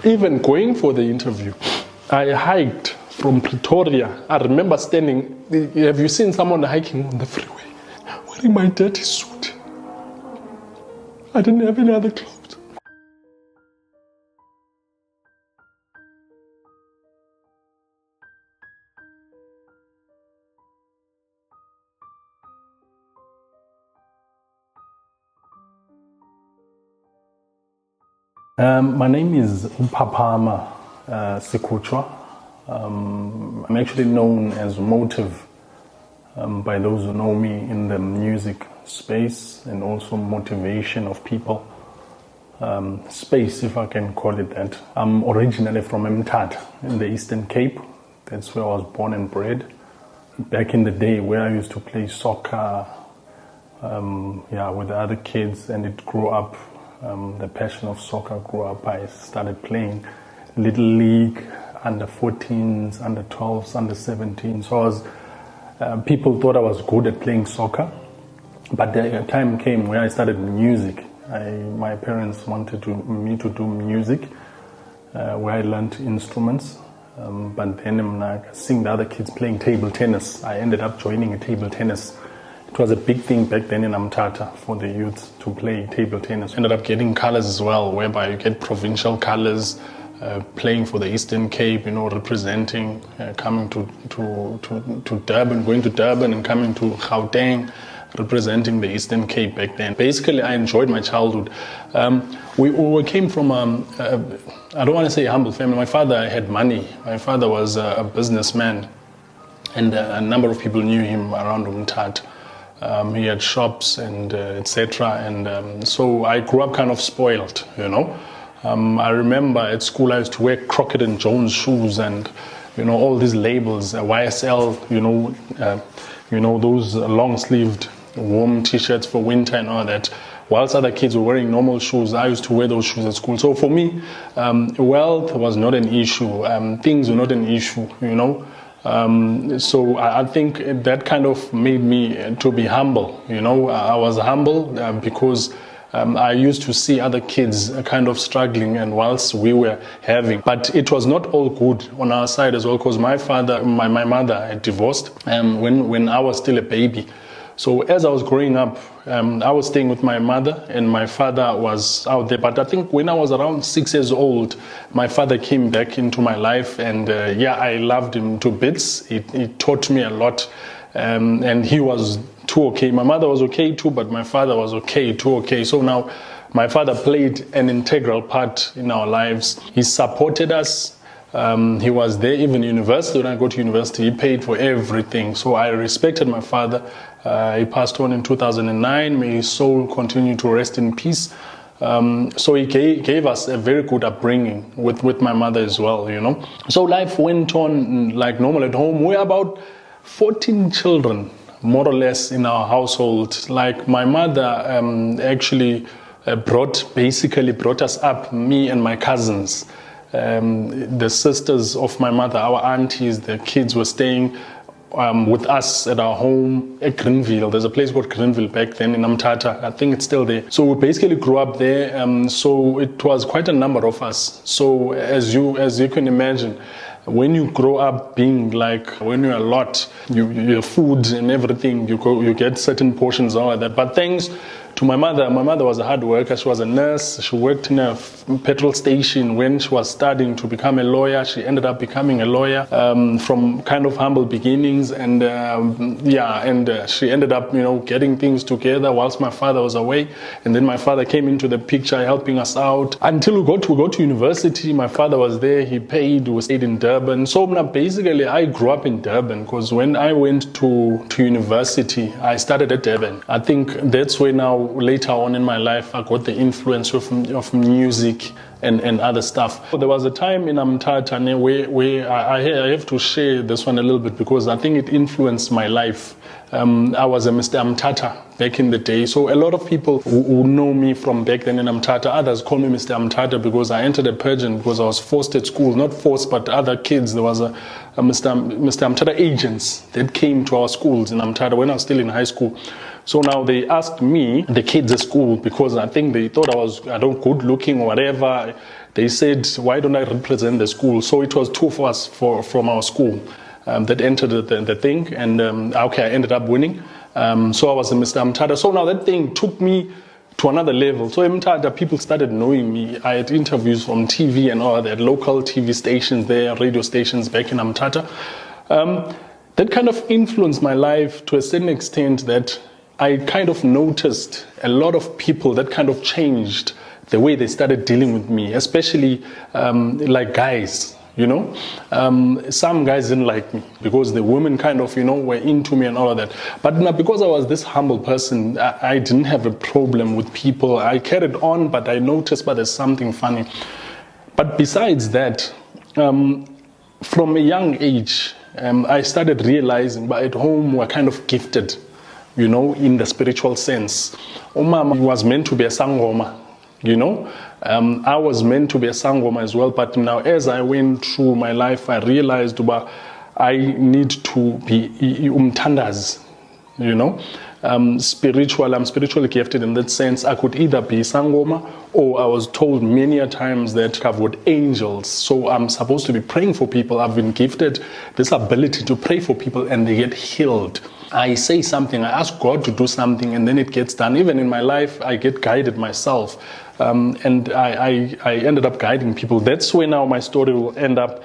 Even going for the interview, I hiked from Pretoria. I remember standing, have you seen someone hiking on the freeway? Wearing my dirty suit. I didn't have any other clothes. My name is Phaphama Sikutshwa. I'm actually known as Motivv by those who know me in the music space and also motivation of people space, if I can call it that. I'm originally from Mthatha in the Eastern Cape. That's where I was born and bred. Back in the day where I used to play soccer with other kids, and it grew up. The passion of soccer grew up. I started playing Little League, under 14s, under 12s, under 17s. So people thought I was good at playing soccer, but the time came where I started music. My parents wanted me to do music, where I learned instruments. But then seeing the other kids playing table tennis, I ended up joining a table tennis. It was a big thing back then in Mthatha for the youth to play table tennis. Ended up getting colors as well, whereby you get provincial colors, playing for the Eastern Cape, representing, coming to Durban, going to Durban and coming to Gauteng, representing the Eastern Cape back then. Basically, I enjoyed my childhood. We came from, I don't want to say a humble family. My father had money. My father was a businessman, and a number of people knew him around Mthatha. He had shops and etc. And so I grew up kind of spoiled, I remember at school I used to wear Crockett and Jones shoes and, all these labels, YSL, those long-sleeved warm t-shirts for winter and all that. Whilst other kids were wearing normal shoes, I used to wear those shoes at school. So for me, wealth was not an issue. Things were not an issue, So I think that kind of made me to be humble. I was humble because I used to see other kids kind of struggling, and whilst we were having, but it was not all good on our side as well, because my mother had divorced when I was still a baby. So as I was growing up, I was staying with my mother and my father was out there. But I think when I was around 6 years old, my father came back into my life, and I loved him to bits. He taught me a lot, and he was too okay. My mother was okay too, but my father was too okay. So now my father played an integral part in our lives. He supported us. He was there even university. When I go to university, he paid for everything. So I respected my father. He passed on in 2009. May his soul continue to rest in peace. So he gave us a very good upbringing with my mother as well, So life went on like normal at home. We're about 14 children, more or less, in our household. Like my mother actually brought us up, me and my cousins. The sisters of my mother, our aunties, the kids were staying with us at our home at Greenville. There's a place called Greenville back then in Mthatha. I think it's still there. So we basically grew up there. So it was quite a number of us. So as you can imagine, when you grow up being when you're a lot, your food and everything, you get certain portions all of that. But thanks to my mother was a hard worker. She was a nurse. She worked in a petrol station. When she was studying to become a lawyer, she ended up becoming a lawyer from kind of humble beginnings. And she ended up, getting things together whilst my father was away. And then my father came into the picture, helping us out until we go to university. My father was there. He paid. We stayed in Durban. So now basically, I grew up in Durban because when I went to university, I started at Durban. I think that's where now later on in my life I got the influence of music and other stuff. There was a time in Mthatha where I have to share this one a little bit because I think it influenced my life. I was a Mr. Mthatha back in the day. So a lot of people who know me from back then in Mthatha, others call me Mr. Mthatha because I entered a pageant because I was forced at school. Not forced, but other kids. There was a Mr. Mthatha agents that came to our schools in Mthatha when I was still in high school. So now they asked me, the kids at school, because I think they thought I was, good looking or whatever. they said, why don't I represent the school? So it was two of us from our school that entered the thing, and okay, I ended up winning. So I was a Mr. Mthatha. So now that thing took me to another level. So in Mthatha, people started knowing me. I had interviews from TV and all that, local TV stations there, radio stations back in Mthatha. That kind of influenced my life to a certain extent that I kind of noticed a lot of people that kind of changed the way they started dealing with me, especially like guys. Some guys didn't like me because the women kind of, were into me and all of that. But now, because I was this humble person, I didn't have a problem with people. I carried on, but I noticed, but there's something funny. But besides that, from a young age, I started realizing, but at home we're kind of gifted, in the spiritual sense. Umama was meant to be a sangoma. I was meant to be a sangoma as well, but now as I went through my life, I realized I need to be umthandazi, I'm spiritually gifted in that sense. I could either be sangoma, or I was told many a times that I've got angels, so I'm supposed to be praying for people. I've been gifted this ability to pray for people and they get healed. I say something, I ask God to do something, and then it gets done. Even in my life, I get guided myself, and I ended up guiding people. That's where now my story will end up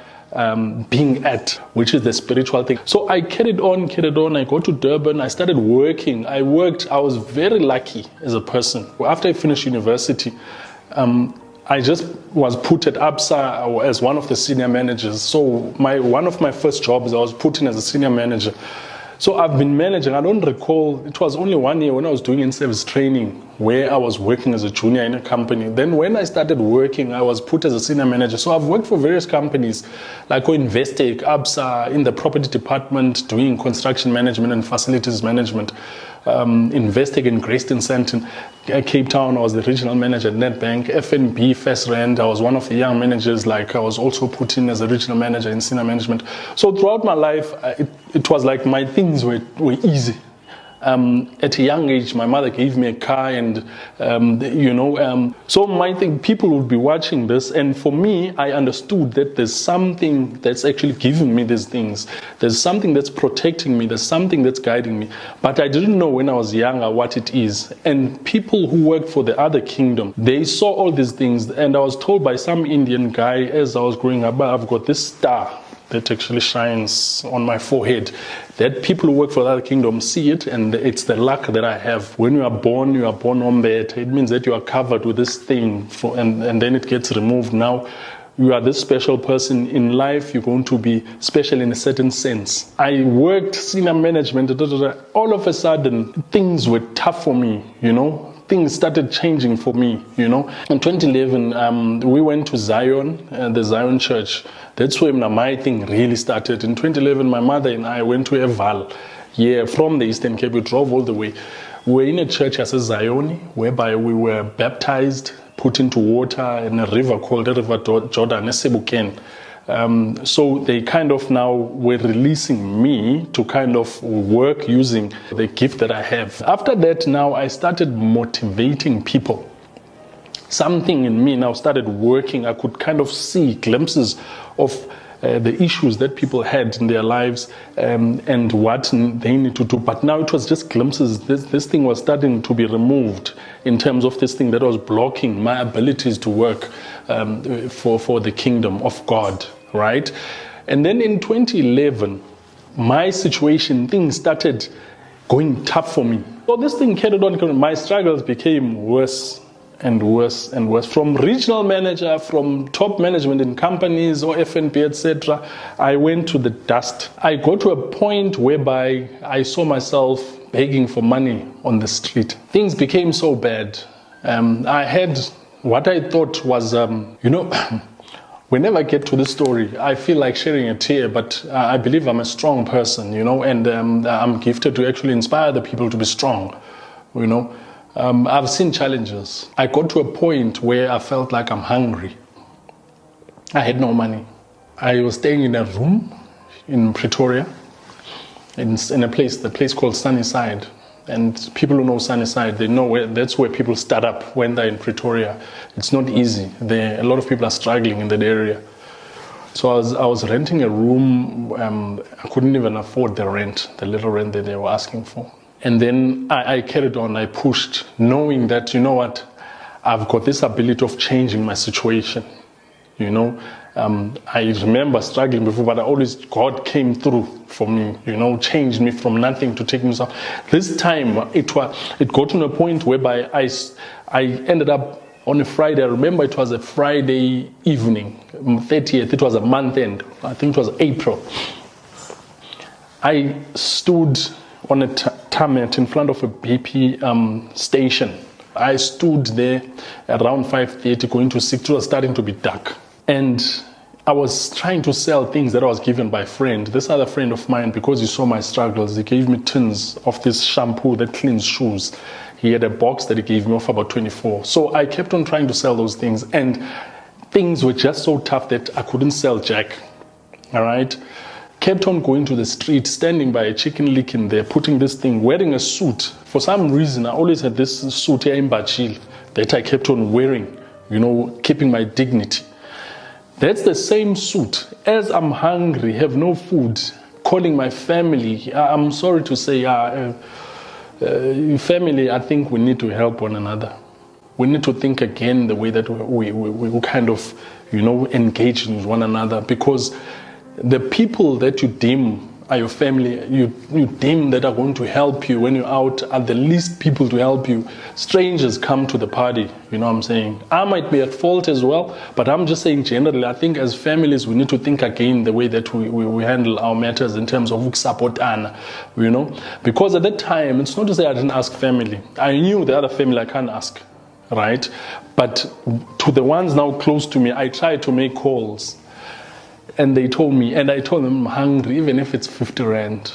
being at, which is the spiritual thing. So I carried on. I go to Durban. I started working. I was very lucky as a person. After I finished university, I just was put at ABSA as one of the senior managers. So one of my first jobs, I was put in as a senior manager. So I've been managing. I don't recall, it was only 1 year when I was doing in-service training where I was working as a junior in a company. Then when I started working, I was put as a senior manager. So I've worked for various companies like Investec, ABSA, in the property department, doing construction management and facilities management. Investec in Grayston Centre, Cape Town, I was the regional manager at Nedbank. FNB, First Rand, I was one of the young managers. I was also put in as a regional manager in senior management. So throughout my life, it was like my things were easy. At a young age, my mother gave me a car, and so my thing, people would be watching this, and for me, I understood that there's something that's actually giving me these things. There's something that's protecting me. There's something that's guiding me. But I didn't know when I was younger what it is. And people who worked for the other kingdom, they saw all these things, and I was told by some Indian guy as I was growing up, I've got this star that actually shines on my forehead, that people who work for the other kingdom see it, and it's the luck that I have. When you are born ombet. It means that you are covered with this thing, and then it gets removed. Now you are this special person in life. You're going to be special in a certain sense. I worked senior management. All of a sudden, things were tough for me, Things started changing for me, In 2011, we went to Zion, the Zion Church. That's where my thing really started. In 2011, my mother and I went to a Val. From the Eastern Cape, we drove all the way. We were in a church as a Zion, whereby we were baptized, put into water in a river called the River Jordan, Sebukeng. So they kind of now were releasing me to kind of work using the gift that I have. After that, now I started motivating people. Something in me now started working. I could kind of see glimpses of the issues that people had in their lives and what they need to do. But now it was just glimpses. This thing was starting to be removed in terms of this thing that was blocking my abilities to work for the kingdom of God, right? And then in 2011, my situation, things started going tough for me. So this thing carried on. My struggles became worse and worse and worse. From regional manager, from top management in companies or FNP, etc., I went to the dust. I got to a point whereby I saw myself begging for money on the street. Things became so bad. I had what I thought was, whenever I get to this story, I feel like shedding a tear, but I believe I'm a strong person, and I'm gifted to actually inspire the people to be strong, I've seen challenges. I got to a point where I felt like I'm hungry. I had no money. I was staying in a room in Pretoria, in the place called Sunnyside. And people who know Sunnyside, they know that's where people start up when they're in Pretoria. It's not easy. A lot of people are struggling in that area. So I was renting a room. I couldn't even afford the little rent that they were asking for. And then I carried on. I pushed, knowing that, you know what, I've got this ability of changing my situation. You know, I remember struggling before, but God came through for me, you know, changed me from nothing to taking myself. This time, it got to a point whereby I ended up on a Friday. I remember it was a Friday evening, 30th. It was a month end. I think it was April. I stood on a tarmac in front of a BP station. I stood there around 5:30, going to 6. It was starting to be dark. And I was trying to sell things that I was given by a friend. This other friend of mine, because he saw my struggles, he gave me tins of this shampoo that cleans shoes. He had a box that he gave me of about 24. So I kept on trying to sell those things. And things were just so tough that I couldn't sell jack. All right? Kept on going to the street, standing by a chicken lick in there, putting this thing, wearing a suit. For some reason, I always had this suit here in Mashile that I kept on wearing, you know, keeping my dignity. That's the same suit. As I'm hungry, have no food, calling my family. I'm sorry to say, family, I think we need to help one another. We need to think again the way that we kind of, you know, engage with one another, because the people that you deem are your family, you deem that are going to help you when you're out, are the least people to help you. Strangers come to the party, you know what I'm saying? I might be at fault as well, but I'm just saying generally, I think as families, we need to think again the way that we handle our matters in terms of support, you know? Because at that time, it's not to say I didn't ask family. I knew the other family I can't ask, right? But to the ones now close to me, I tried to make calls. And they told me, and I told them I'm hungry, even if it's 50 rand.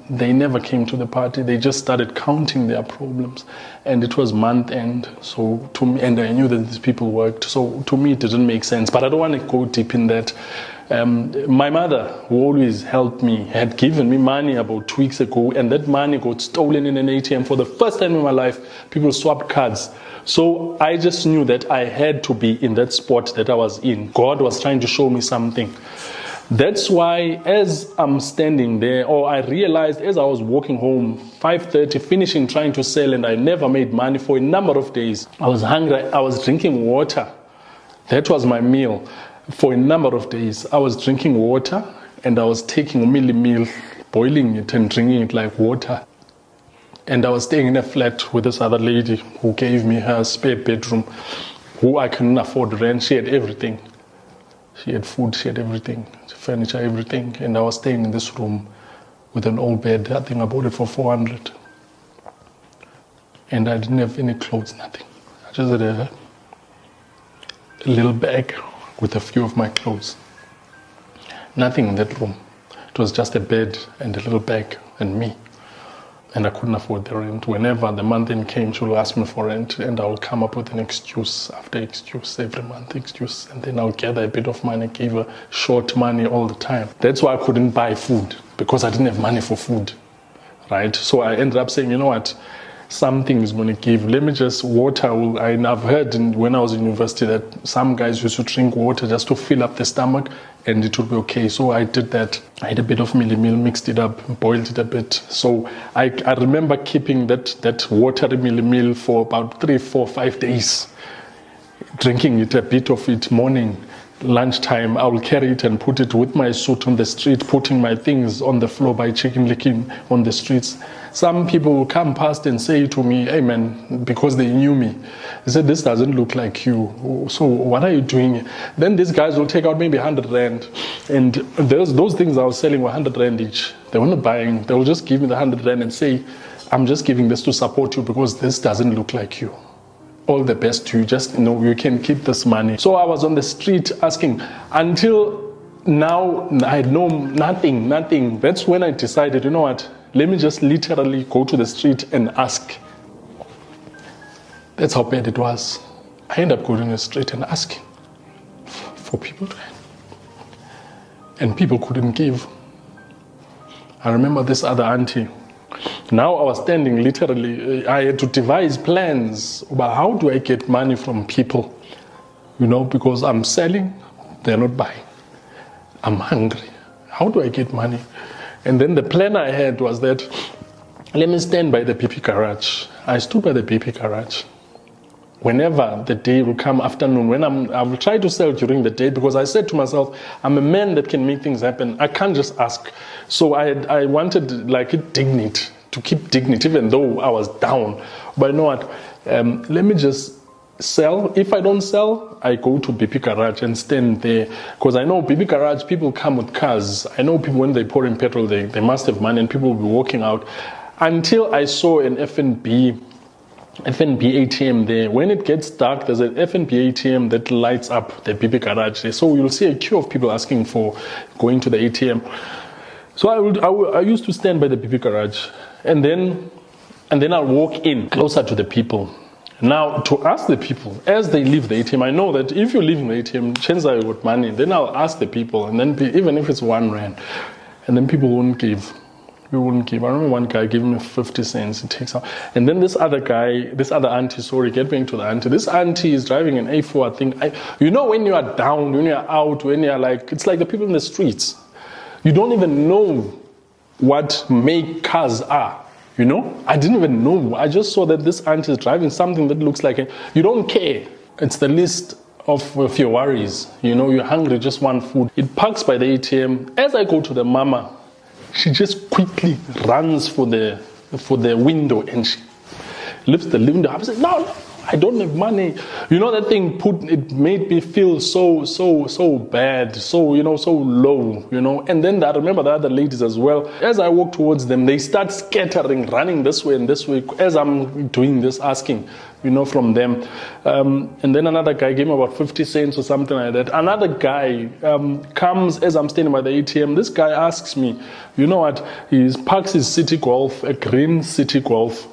They never came to the party. They just started counting their problems. And it was month end. So to me, and I knew that these people worked. So to me, it didn't make sense. But I don't want to go deep in that. My mother, who always helped me, had given me money about 2 weeks ago. And that money got stolen in an ATM. For the first time in my life, people swapped cards. So I just knew that I had to be in that spot that I was in. God was trying to show me something. That's why as I'm standing there, or I realized as I was walking home, 5:30, finishing trying to sell, and I never made money for a number of days. I was hungry. I was drinking water. That was my meal. For a number of days, I was drinking water, and I was taking a meal, boiling it and drinking it like water. And I was staying in a flat with this other lady who gave me her spare bedroom, who I couldn't afford rent. She had everything. She had food, she had everything, furniture, everything. And I was staying in this room with an old bed. I think I bought it for 400. And I didn't have any clothes, nothing. I just had a little bag with a few of my clothes. Nothing in that room. It was just a bed and a little bag and me. And I couldn't afford the rent. Whenever the month end came, she would ask me for rent, and I would come up with an excuse after excuse, every month excuse. And then I would gather a bit of money, give her short money all the time. That's why I couldn't buy food, because I didn't have money for food, right? So I ended up saying, you know what, something is going to give. Let me just water. I've heard when I was in university that some guys used to drink water just to fill up the stomach and it would be okay. So I did that. I had a bit of meal, mixed it up, boiled it a bit. So I remember keeping that watery meal for about 3, 4, 5 days. Drinking it, a bit of it morning, lunchtime. I will carry it and put it with my suit on the street, putting my things on the floor by chicken licking on the streets. Some people will come past and say to me, hey man, because they knew me, they said, this doesn't look like you. So what are you doing? Then these guys will take out maybe 100 rand. And those things I was selling were 100 rand each. They were not buying. They will just give me the 100 rand and say, I'm just giving this to support you because this doesn't look like you. All the best to you. Just know you can keep this money. So I was on the street asking until now. I had nothing. That's when I decided, you know what? Let me just literally go to the street and ask. That's how bad it was. I ended up going to the street and asking for people to help. And people couldn't give. I remember this other auntie Now I was standing literally, I had to devise plans about how do I get money from people, because I'm selling, they're not buying. I'm hungry. How do I get money? And then the plan I had was that, let me stand by the PP garage. I stood by the PP garage. Whenever the day will come, afternoon, I will try to sell during the day, because I said to myself, I'm a man that can make things happen. I can't just ask. So I wanted dignity, to keep dignity, even though I was down. But you know what? Let me just sell. If I don't sell, I go to BP garage and stand there, because I know BP garage, people come with cars. I know people, when they pour in petrol, they must have money, and people will be walking out. Until I saw an FNB ATM there. When it gets dark, there's an FNB ATM that lights up the BP garage there. So you'll see a queue of people asking for going to the ATM. So I used to stand by the BP garage, and then I'll walk in closer to the people. Now, to ask the people, as they leave the ATM, I know that if you're leaving the ATM, chances are you got money. Then I'll ask the people, and then even if it's 1 rand, and then people won't give. We wouldn't give. I remember one guy giving me 50 cents. He takes out. And then this other auntie, get back to the auntie. This auntie is driving an A4, I think. When you are down, when you are out, when you are it's like the people in the streets. You don't even know what make cars are. I didn't even know. I just saw that this auntie is driving something that looks like you don't care. It's the list of your worries. You're hungry, just want food. It parks by the ATM. As I go to the mama, she just quickly runs for the window, and she lifts the window. I was like, no, I don't have money. That thing it made me feel so bad, so low, And then I remember the other ladies as well. As I walk towards them, they start scattering, running this way and this way, as I'm doing this, asking, from them. And then another guy gave me about 50 cents or something like that. Another guy comes as I'm standing by the ATM. This guy asks me, you know what? He parks his City Golf, a green City Golf,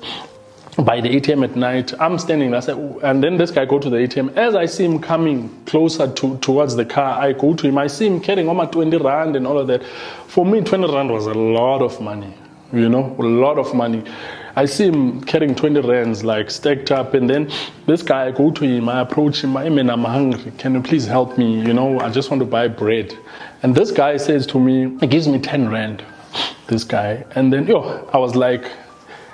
by the ATM at night. I'm standing there, and then this guy go to the ATM. As I see him coming closer towards the car, I go to him. I see him carrying almost 20 rand and all of that. For me, 20 rand was a lot of money, a lot of money. I see him carrying 20 rands stacked up, and then this guy, I go to him, I approach him, I'm hungry, can you please help me? I just want to buy bread. And this guy says to me, he gives me 10 rand, this guy. And then, I was like,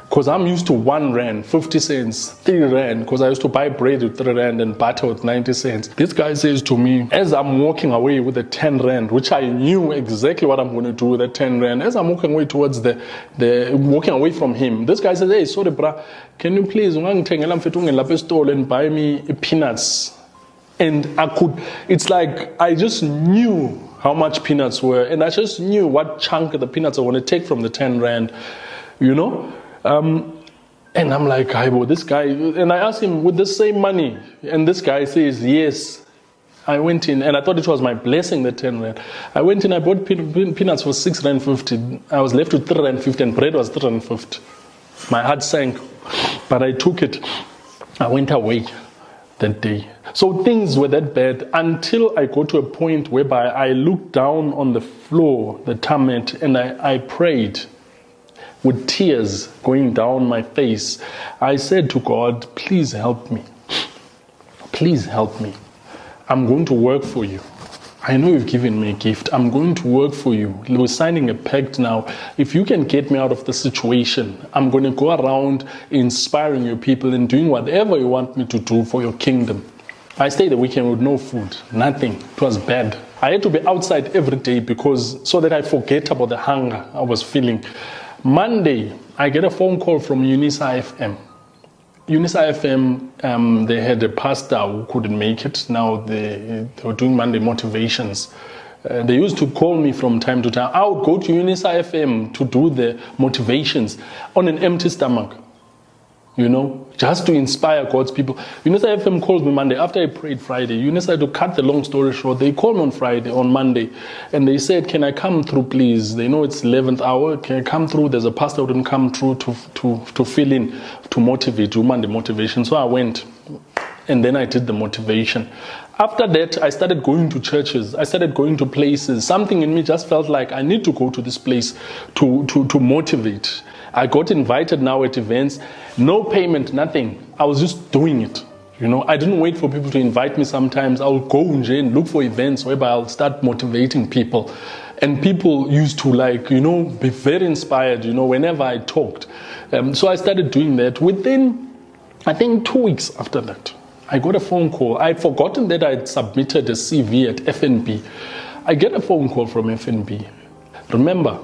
because I'm used to 1 rand, 50 cents, 3 rand, because I used to buy bread with 3 rand and butter with 90 cents. This guy says to me, as I'm walking away with the 10 rand, which I knew exactly what I'm going to do with the 10 rand, as I'm walking away towards walking away from him, this guy says, hey, sorry, brah, can you please and buy me peanuts? And it's like I just knew how much peanuts were, and I just knew what chunk of the peanuts I want to take from the 10 rand, And I'm like, this guy, and I asked him, with the same money? And this guy says, yes. I went in, and I thought it was my blessing, the 10 rand. I went in, I bought peanuts for 6 rand 50. I was left with 3 rand 50, and bread was 3 rand 50. My heart sank, but I took it. I went away that day. So things were that bad until I got to a point whereby I looked down on the floor, the tarmac, and I prayed with tears going down my face. I said to God, please help me. Please help me. I'm going to work for you. I know you've given me a gift. I'm going to work for you. We're signing a pact now. If you can get me out of the situation, I'm going to go around inspiring your people and doing whatever you want me to do for your kingdom. I stayed the weekend with no food, nothing. It was bad. I had to be outside every day so that I forget about the hunger I was feeling. Monday, I get a phone call from Unisa FM. Unisa FM, they had a pastor who couldn't make it. Now they were doing Monday motivations. They used to call me from time to time. I would go to Unisa FM to do the motivations on an empty stomach, just to inspire God's people. Unisa FM called me Monday after I prayed Friday. Unisa, to cut the long story short, they called me on Monday, and they said, can I come through, please? They know it's 11th hour. Can I come through? There's a pastor who didn't come through to fill in, to motivate, do Monday motivation. So I went, and then I did the motivation. After that, I started going to churches. I started going to places. Something in me just felt like I need to go to this place to motivate. I got invited now at events. No payment, nothing. I was just doing it. I didn't wait for people to invite me sometimes. I'll go and look for events whereby I'll start motivating people. And people used to be very inspired, whenever I talked. So I started doing that. Within, I think, 2 weeks after that, I got a phone call. I'd forgotten that I'd submitted a CV at FNB. I get a phone call from FNB. Remember,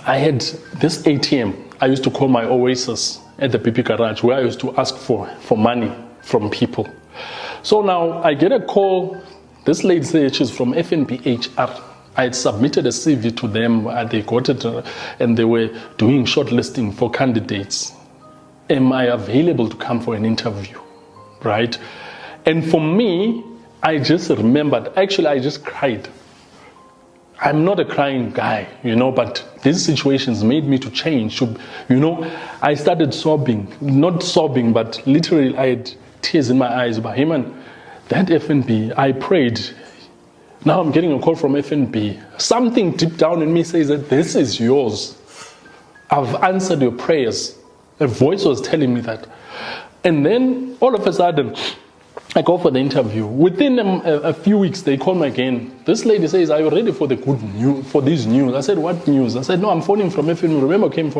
I had this ATM. I used to call my Oasis at the PP garage, where I used to ask for money from people. So now I get a call. This lady says she's from FNB HR. I had submitted a CV to them. They got it, and they were doing shortlisting for candidates. Am I available to come for an interview? Right? And for me, I just remembered. Actually, I just cried. I'm not a crying guy, but these situations made me to change. I started sobbing. Not sobbing, but literally I had tears in my eyes. But hey man, that FNB, I prayed. Now I'm getting a call from FNB. Something deep down in me says that this is yours. I've answered your prayers. A voice was telling me that. And then all of a sudden, I go for the interview. Within a few weeks, they call me again. This lady says, "Are you ready for the good news? For this news?" I said, "What news?" I said, "No, I'm phoning from FNB. Remember, I came for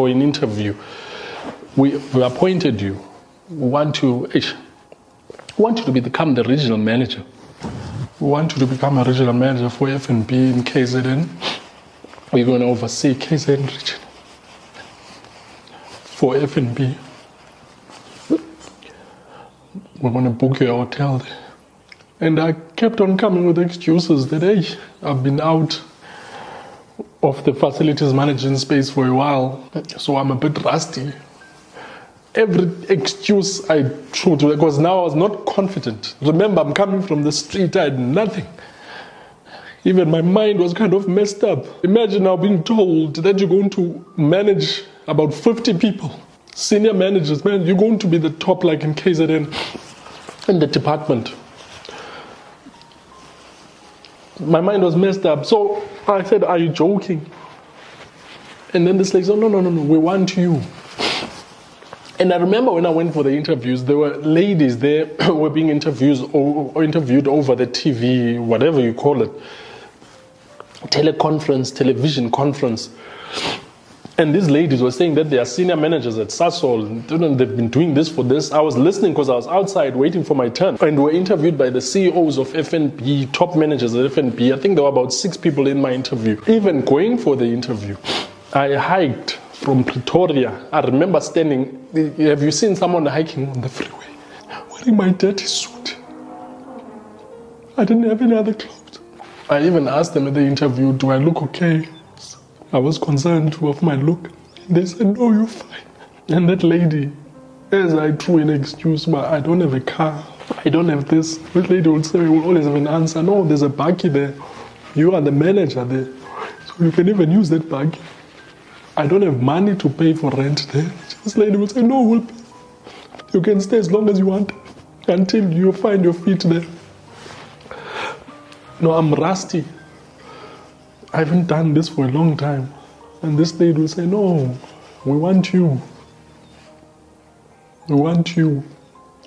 an interview. We appointed you. We want you to become the regional manager. We want you to become a regional manager for FNB in KZN. We're going to oversee KZN region for FNB. We're going to book your hotel there." And I kept on coming with excuses that, hey, I've been out of the facilities management space for a while, so I'm a bit rusty. Every excuse I threw to, because now I was not confident. Remember, I'm coming from the street, I had nothing. Even my mind was kind of messed up. Imagine now being told that you're going to manage about 50 people, senior managers, man, you're going to be the top like in KZN in the department. My mind was messed up. So I said, "Are you joking?" And then this lady said, no, we want you. And I remember when I went for the interviews, there were ladies there who were being interviewed over the TV, whatever you call it, television conference. And these ladies were saying that they are senior managers at Sasol. They've been doing this for this. I was listening because I was outside waiting for my turn. And were interviewed by the CEOs of FNB, top managers at FNB. I think there were about 6 people in my interview. Even going for the interview, I hiked from Pretoria. I remember standing. Have you seen someone hiking on the freeway? Wearing my dirty suit. I didn't have any other clothes. I even asked them at the interview, "Do I look okay?" I was concerned of my look. They said, "No, you're fine." And that lady, as I threw an excuse, "But I don't have a car. I don't have this." That lady would say, "We will always have an answer. No, there's a buggy there. You are the manager there. So you can even use that buggy. I don't have money to pay for rent there." This lady would say, "No, we'll pay. You can stay as long as you want until you find your feet there." No, I'm rusty. I haven't done this for a long time. And this lady will say, "No, we want you. We want you.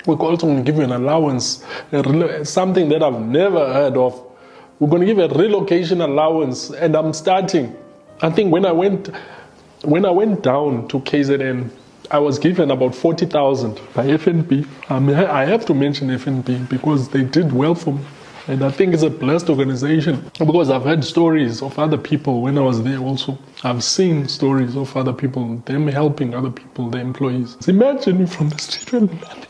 We're also going to give you an allowance, something that I've never heard of. We're going to give a relocation allowance." And I'm starting. I think when I went down to KZN, I was given about 40,000 by FNB. I have to mention FNB because they did well for me. And I think it's a blessed organization because I've heard stories of other people when I was there also. I've seen stories of other people, them helping other people, their employees. So imagine you from the street with nothing.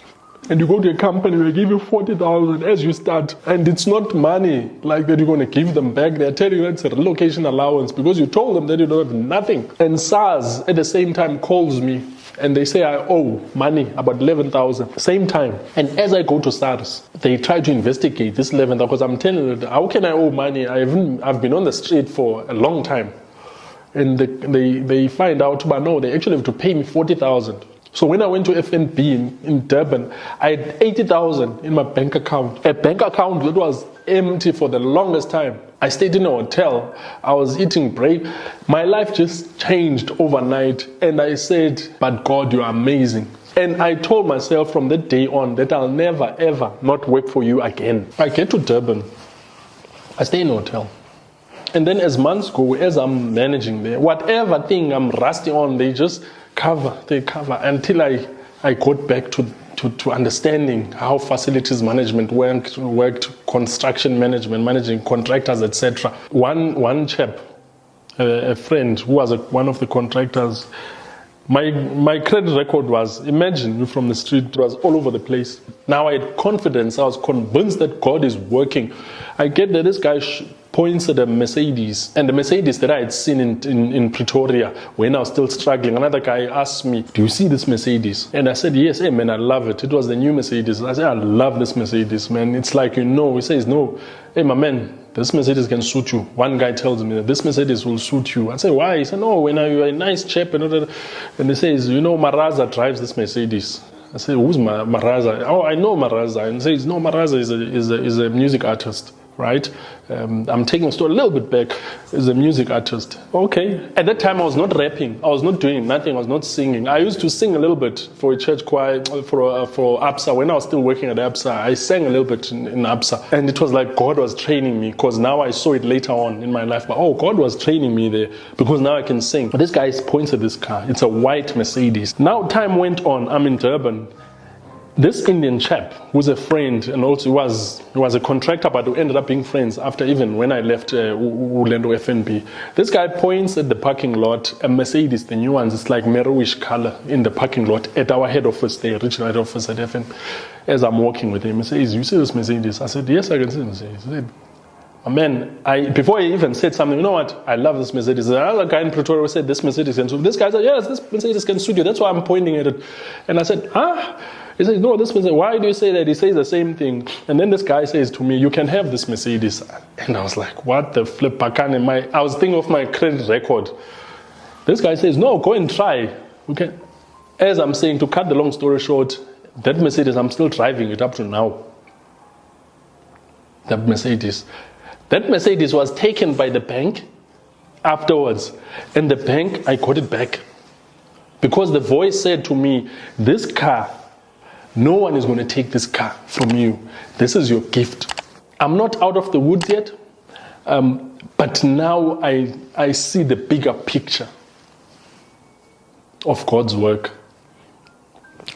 And you go to a company, they give you 40,000 as you start. And it's not money like that you're going to give them back. They're telling you it's a relocation allowance because you told them that you don't have nothing. And SARS at the same time calls me and they say I owe money, about 11,000, same time. And as I go to SARS, they try to investigate this 11,000 because I'm telling them, how can I owe money? I've been on the street for a long time. And they find out, but no, they actually have to pay me 40,000. So when I went to FNB in Durban, I had 80,000 in my bank account. A bank account that was empty for the longest time. I stayed in a hotel. I was eating break. My life just changed overnight. And I said, but God, you are amazing. And I told myself from that day on that I'll never, ever not work for you again. I get to Durban. I stay in a hotel. And then as months go, as I'm managing there, whatever thing I'm rusty on, they just cover until I got back to understanding how facilities management worked, construction management, managing contractors, etc. One chap, a friend who was one of the contractors, my credit record was, imagine from the street, it was all over the place. Now I had confidence, I was convinced that God is working. I get that this guy points at a Mercedes, and the Mercedes that I had seen in Pretoria when I was still struggling. Another guy asked me, do you see this Mercedes? And I said, yes, hey man, I love it. It was the new Mercedes. I said, I love this Mercedes, man. It's like, he says, no, hey my man, this Mercedes can suit you. One guy tells me that this Mercedes will suit you. I say, why? He said, no, when you're a nice chap. And he says, Maraza drives this Mercedes. I say, who's Maraza? Oh, I know Maraza. And he says, no, Maraza is a music artist. Right? I'm taking the story a little bit back. As a music artist. Okay. At that time, I was not rapping. I was not doing nothing. I was not singing. I used to sing a little bit for a church choir, for ABSA. When I was still working at ABSA, I sang a little bit in ABSA. And it was like God was training me, because now I saw it later on in my life. But God was training me there, because now I can sing. But this guy points at this car. It's a white Mercedes. Now time went on. I'm in Durban. This Indian chap, who's a friend, and also he was a contractor, but we ended up being friends after, even when I left Ulendo FNB. This guy points at the parking lot, a Mercedes, the new ones, it's like maroonish color in the parking lot at our head office there, regional head office at FNB. As I'm walking with him, he says, you see this Mercedes? I said, yes, I can see the Mercedes. He said, before he even said something, you know what, I love this Mercedes. Another guy in Pretoria said, this Mercedes can suit you. This guy said, yes, this Mercedes can suit you. That's why I'm pointing at it. And I said, He says, no, this Mercedes, why do you say that? He says the same thing. And then this guy says to me, you can have this Mercedes. And I was like, what the flip? I was thinking of my credit record. This guy says, no, go and try. Okay. As I'm saying, to cut the long story short, that Mercedes, I'm still driving it up to now. That Mercedes was taken by the bank afterwards. And the bank, I got it back. Because the voice said to me, this car, no one is going to take this car from you. This is your gift. I'm not out of the woods yet, but now I see the bigger picture of God's work.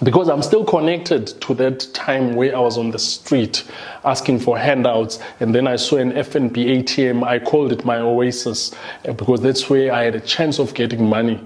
Because I'm still connected to that time where I was on the street asking for handouts, and then I saw an FNB ATM. I called it my oasis, because that's where I had a chance of getting money.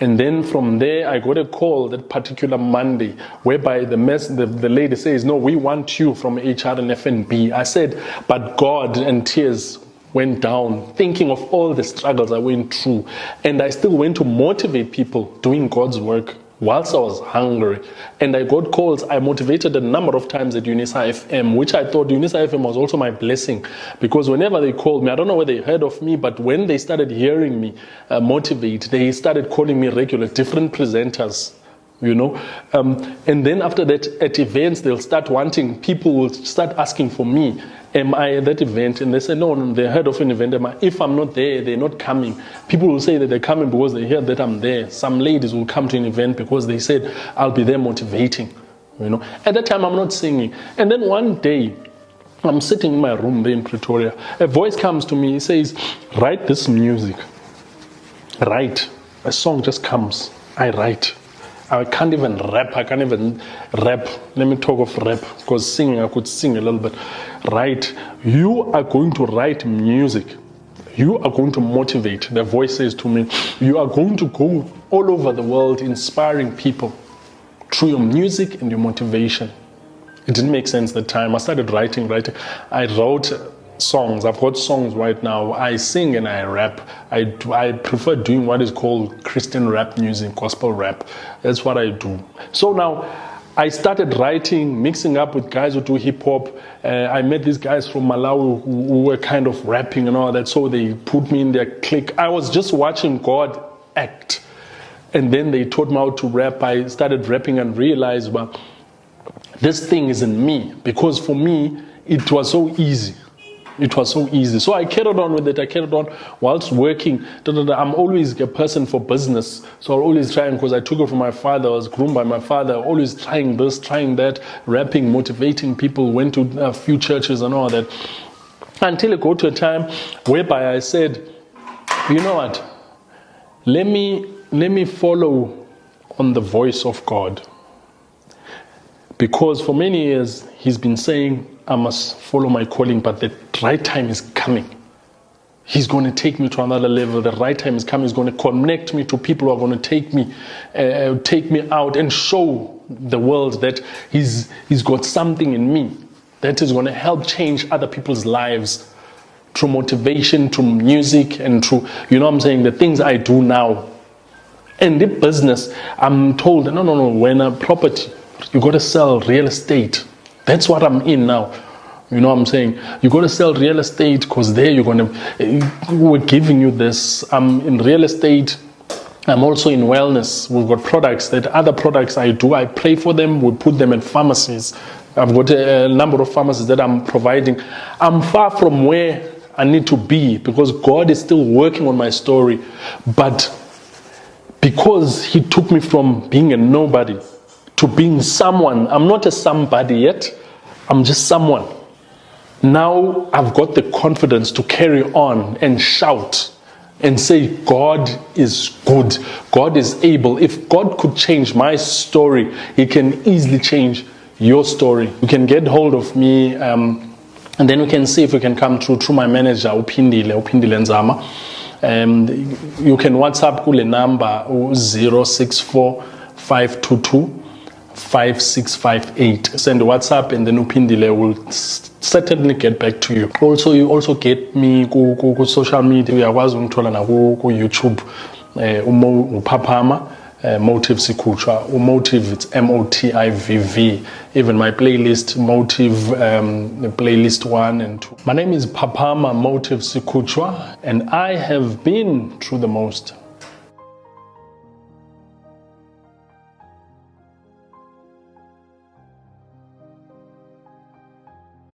And then from there, I got a call that particular Monday, whereby the lady says, no, we want you from HR and FNB. I said, but God, and tears went down, thinking of all the struggles I went through. And I still went to motivate people doing God's work whilst I was hungry. And I got calls. I motivated a number of times at Unisa FM, which I thought Unisa FM was also my blessing, because whenever they called me, I don't know whether they heard of me, but when they started hearing me motivate, they started calling me regular, different presenters, and then after that, at events, they'll start wanting, people will start asking for me. Am I at that event? And they say, no, they heard of an event. If I'm not there, they're not coming. People will say that they're coming because they hear that I'm there. Some ladies will come to an event because they said, I'll be there motivating. At that time, I'm not singing. And then one day, I'm sitting in my room there in Pretoria. A voice comes to me. He says, write this music. Write. A song just comes. I write. I can't even rap. Let me talk of rap, because singing, I could sing a little bit. Write. You are going to write music. You are going to motivate. The voice says to me, you are going to go all over the world inspiring people through your music and your motivation. It didn't make sense at the time. I started writing. I wrote songs. I've got songs right now. I sing and I rap. I prefer doing what is called Christian rap music, gospel rap. That's what I do. So now I started writing, mixing up with guys who do hip hop. I met these guys from Malawi who were kind of rapping and all that. So they put me in their clique. I was just watching God act. And then they taught me how to rap. I started rapping and realized, well, this thing is in me. Because for me, it was so easy. It was so easy. So I carried on with it. I carried on whilst working. I'm always a person for business. So I'm always trying, because I took it from my father. I was groomed by my father. Always trying this, trying that, rapping, motivating people, went to a few churches and all that. Until it got to a time whereby I said, you know what? Let me follow on the voice of God. Because for many years, he's been saying, I must follow my calling, but the right time is coming. He's going to take me to another level. The right time is coming. He's going to connect me to people who are going to take me out and show the world that he's got something in me that is going to help change other people's lives through motivation, through music, and through, you know what I'm saying, the things I do now. And the business, I'm told, no, when a property, you got to sell real estate. That's what I'm in now. You know what I'm saying? You got to sell real estate, because there you're going to, we're giving you this. I'm in real estate. I'm also in wellness. We've got products, that other products I do, I pay for them. We put them in pharmacies. I've got a number of pharmacies that I'm providing. I'm far from where I need to be, because God is still working on my story. But because he took me from being a nobody to being someone, I'm not a somebody yet, I'm just someone. Now I've got the confidence to carry on and shout and say, God is good, God is able. If God could change my story, he can easily change your story. You can get hold of me, and then we can see if we can come through my manager, Upindile Nzama. You can WhatsApp kule number 064 522 5658. Send WhatsApp, and then Upindile will certainly get back to you. Also, you also get me ku social media. Uyakwazi ungithola na ku YouTube, Phaphama Motivv Sikutshwa. Motivv, it's Motivv. Even my playlist, Motivv, playlist 1 and 2. My name is Phaphama Motivv Sikutshwa, and I have been through the most.